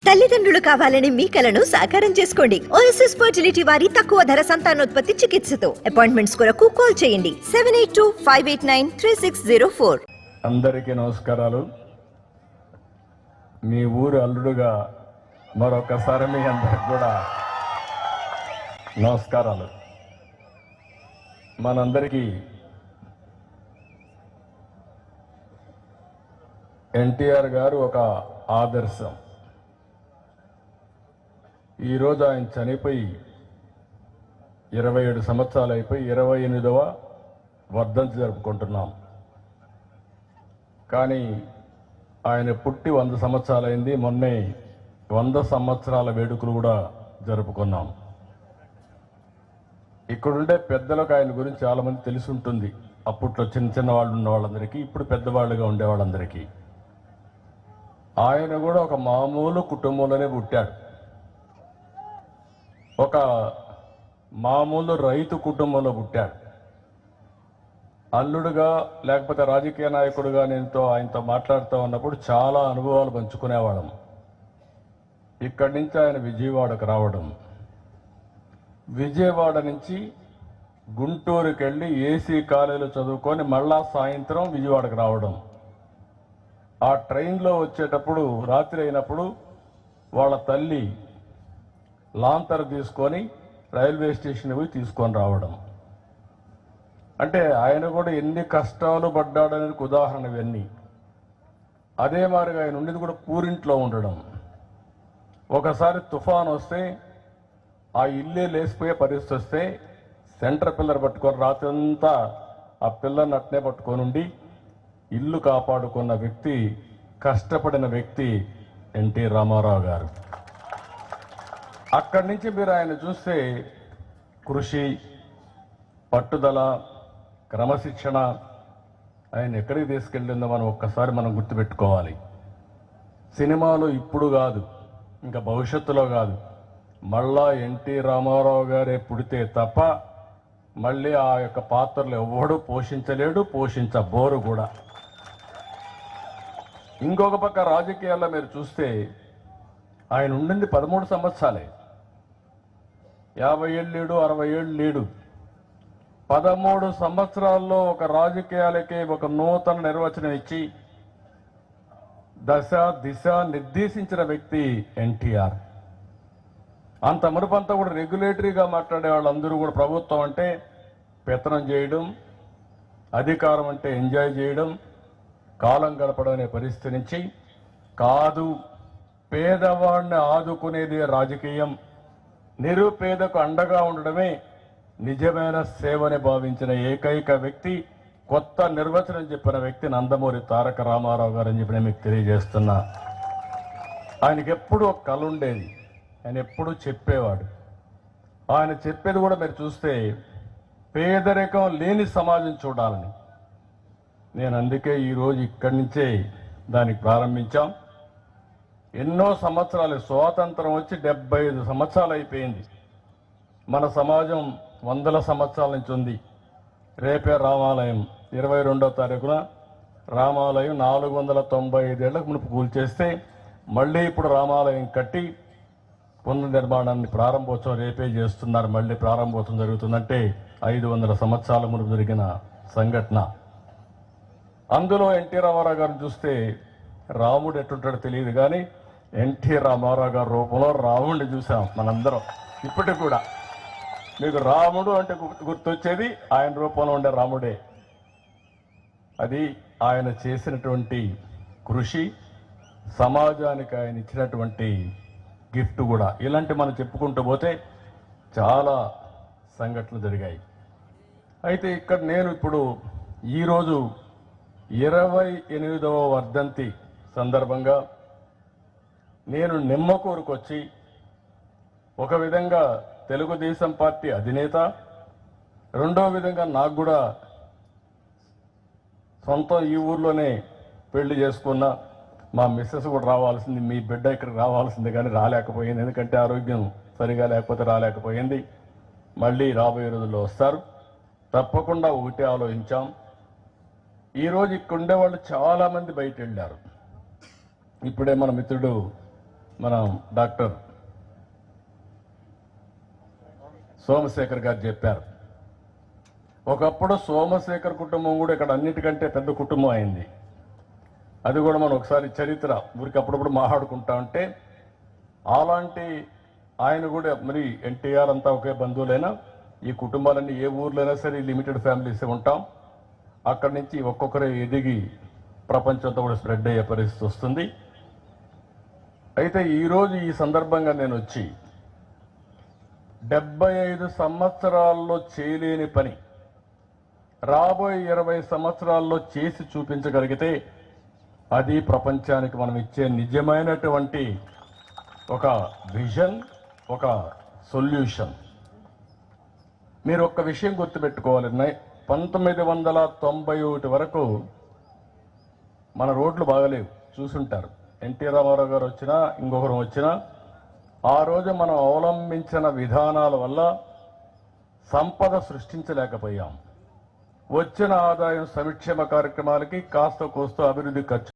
తల్లిదండ్రులు కావాలని మీ కలను సాకారం చేసుకోండి. ఓఎస్ఎస్ ఫర్టిలిటీ వారి తక్కువ ధర సంతానోత్పత్తి చికిత్సతో అపాయింట్మెంట్స్ కొరకు కాల్ చేయండి 7825893604. అందరికీ నమస్కారాలు. మీ ఊరు అల్లుడుగా మరొకసారి మీ అందరికి కూడా నమస్కారాలు. మనందరికీ ఎన్టీఆర్ గారు ఒక ఆదర్శం. ఈరోజు ఆయన చనిపోయి 27 సంవత్సరాలు అయిపోయి 28వ వర్ధంతి జరుపుకుంటున్నాం. కానీ ఆయన పుట్టి 100 సంవత్సరాలైంది. మొన్నే 100 సంవత్సరాల వేడుకలు కూడా జరుపుకున్నాం. ఇక్కడుండే పెద్దలకు ఆయన గురించి చాలామంది తెలిసి ఉంటుంది. అప్పట్లో చిన్న చిన్న వాళ్ళు ఉన్న వాళ్ళందరికీ, ఇప్పుడు పెద్దవాళ్ళుగా ఉండే వాళ్ళందరికీ. ఆయన కూడా ఒక మామూలు కుటుంబంలోనే పుట్టాడు. ఒక మామూలు రైతు కుటుంబంలో పుట్టాడు. అల్లుడుగా లేకపోతే రాజకీయ నాయకుడుగా ఆయనతో మాట్లాడుతూ ఉన్నప్పుడు చాలా అనుభవాలు పంచుకునేవాళ్ళం. ఇక్కడి నుంచి ఆయన విజయవాడకు రావడం, విజయవాడ నుంచి గుంటూరుకి వెళ్ళి ఏసీ కాలేజీలో చదువుకొని మళ్ళా సాయంత్రం విజయవాడకు రావడం. ఆ ట్రైన్లో వచ్చేటప్పుడు రాత్రి అయినప్పుడు వాళ్ళ తల్లి లాంతర్ తీసుకొని రైల్వే స్టేషన్ పోయి తీసుకొని రావడం. అంటే ఆయన కూడా ఎన్ని కష్టాలు పడ్డాడనేది ఉదాహరణ ఇవన్నీ. అదే మాదిరిగా ఆయన ఉండేది కూడా పూరింట్లో ఉండడం. ఒకసారి తుఫాన్ వస్తే ఆ ఇల్లే లేసిపోయే పరిస్థితి వస్తే సెంటర్ పిల్లర్ పట్టుకొని రాత్రి అంతా ఆ పిల్లర్ని అట్నే పట్టుకొని ఉండి ఇల్లు కాపాడుకున్న వ్యక్తి, కష్టపడిన వ్యక్తి ఎన్టీ రామారావు గారు. అక్కడి నుంచి మీరు ఆయన చూస్తే కృషి, పట్టుదల, క్రమశిక్షణ ఆయన ఎక్కడికి తీసుకెళ్ళిందో మనం ఒక్కసారి గుర్తుపెట్టుకోవాలి. సినిమాలు ఇప్పుడు కాదు, ఇంకా భవిష్యత్తులో కాదు, మళ్ళా ఎన్టీ రామారావు గారే పుడితే తప్ప మళ్ళీ ఆ యొక్క పాత్రలు ఎవడు పోషించలేడు, పోషించబోరు కూడా. ఇంకొక పక్క రాజకీయాల్లో మీరు చూస్తే ఆయన ఉండింది 13 సంవత్సరాలే. 50 ఏళ్ళు లేడు, 60 ఏళ్ళు లేడు. 13 సంవత్సరాల్లో ఒక రాజకీయాలకే ఒక నూతన నిర్వచనం ఇచ్చి దశ దిశ నిర్దేశించిన వ్యక్తి ఎన్టీఆర్. అంత మునుపంతా కూడా రెగ్యులేటరీగా మాట్లాడే వాళ్ళందరూ కూడా ప్రభుత్వం అంటే పెత్తనం చేయడం, అధికారం అంటే ఎంజాయ్ చేయడం, కాలం గడపడం అనే పరిస్థితి నుంచి కాదు, పేదవాడిని ఆదుకునేది రాజకీయం, నిరుపేదకు అండగా ఉండడమే నిజమైన సేవని భావించిన ఏకైక వ్యక్తి, కొత్త నిర్వచనం చెప్పిన వ్యక్తి నందమూరి తారక రామారావు గారు అని చెప్పి నేను మీకు తెలియజేస్తున్నా. ఆయనకి ఎప్పుడూ ఒక కళ ఉండేది, ఆయన ఎప్పుడూ చెప్పేవాడు. ఆయన చెప్పేది కూడా మీరు చూస్తే పేదరికం లేని సమాజం చూడాలని. నేను అందుకే ఈరోజు ఇక్కడి నుంచే దానికి ప్రారంభించాం. ఎన్నో సంవత్సరాలు, స్వాతంత్రం వచ్చి 75 సంవత్సరాలు అయిపోయింది. మన సమాజం 100 సంవత్సరాల నుంచి ఉంది. రేపే రామాలయం 22వ తారీఖున రామాలయం 495 ఏళ్లకు మునుపు కూల్చేస్తే మళ్ళీ ఇప్పుడు రామాలయం కట్టి పునర్నిర్మాణాన్ని ప్రారంభోత్సవం రేపే చేస్తున్నారు. మళ్ళీ ప్రారంభోత్సవం జరుగుతుందంటే 500 సంవత్సరాల మునుపు జరిగిన సంఘటన. అందులో ఎన్టీ రామారావు గారిని చూస్తే రాముడు ఎట్టుంటాడో తెలియదు, కానీ ఎన్టీ రామారావు గారి రూపంలో రాముడిని చూసాం మనందరం. ఇప్పటికి కూడా మీకు రాముడు అంటే గుర్తొచ్చేది ఆయన రూపంలో ఉండే రాముడే. అది ఆయన చేసినటువంటి కృషి, సమాజానికి ఆయన ఇచ్చినటువంటి గిఫ్ట్ కూడా. ఇలాంటి మనం చెప్పుకుంటూ పోతే చాలా సంఘటనలు జరిగాయి. అయితే ఇక్కడ నేను ఇప్పుడు ఈరోజు 28వ వర్ధంతి సందర్భంగా నేను నిమ్మకూరుకు వచ్చి ఒక విధంగా తెలుగుదేశం పార్టీ అధినేత, రెండో విధంగా నాకు కూడా సొంతం ఈ ఊర్లోనే పెళ్లి చేసుకున్న మా మిస్సెస్ కూడా రావాల్సింది, మీ బిడ్డ ఇక్కడికి రావాల్సింది, కానీ రాలేకపోయింది. ఎందుకంటే ఆరోగ్యం సరిగా లేకపోతే రాలేకపోయింది. మళ్ళీ రాబోయే రోజుల్లో వస్తారు. తప్పకుండా ఒకటే ఆలోచించాం. ఈరోజు ఇక్కడ ఉండేవాళ్ళు చాలామంది బయట వెళ్ళారు. ఇప్పుడే మన మిత్రుడు మనం డాక్టర్ సోమశేఖర్ గారు చెప్పారు. ఒకప్పుడు సోమశేఖర్ కుటుంబం కూడా ఇక్కడ అన్నిటికంటే పెద్ద కుటుంబం అయింది. అది కూడా మనం ఒకసారి చరిత్ర ఊరికి అప్పుడప్పుడు మాట్లాడుకుంటా ఉంటే, అలాంటి ఆయన కూడా మరి ఎన్టీఆర్ అంతా ఒకే బంధువులైనా ఈ కుటుంబాలన్నీ ఏ ఊర్లైనా సరే లిమిటెడ్ ఫ్యామిలీస్ ఉంటాం. అక్కడి నుంచి ఒక్కొక్కరే ఎదిగి ప్రపంచంతో కూడా స్ప్రెడ్ అయ్యే పరిస్థితి వస్తుంది. అయితే ఈరోజు ఈ సందర్భంగా నేను వచ్చి 75 సంవత్సరాల్లో చేయలేని పని రాబోయే 20 సంవత్సరాల్లో చేసి చూపించగలిగితే అది ప్రపంచానికి మనం ఇచ్చే నిజమైనటువంటి ఒక విజన్, ఒక సొల్యూషన్. మీరు ఒక్క విషయం గుర్తుపెట్టుకోవాలి. 1991 వరకు మన రోడ్లు బాగలేవు, చూసుంటారు. ఎన్టీ రామారావు గారు వచ్చినా ఇంకొకరు వచ్చినా ఆ రోజు మనం అవలంబించిన విధానాల వల్ల సంపద సృష్టించలేకపోయాం. వచ్చిన ఆదాయం సంక్షేమ కార్యక్రమాలకి కాస్త కోస్త అభివృద్ధి ఖర్చు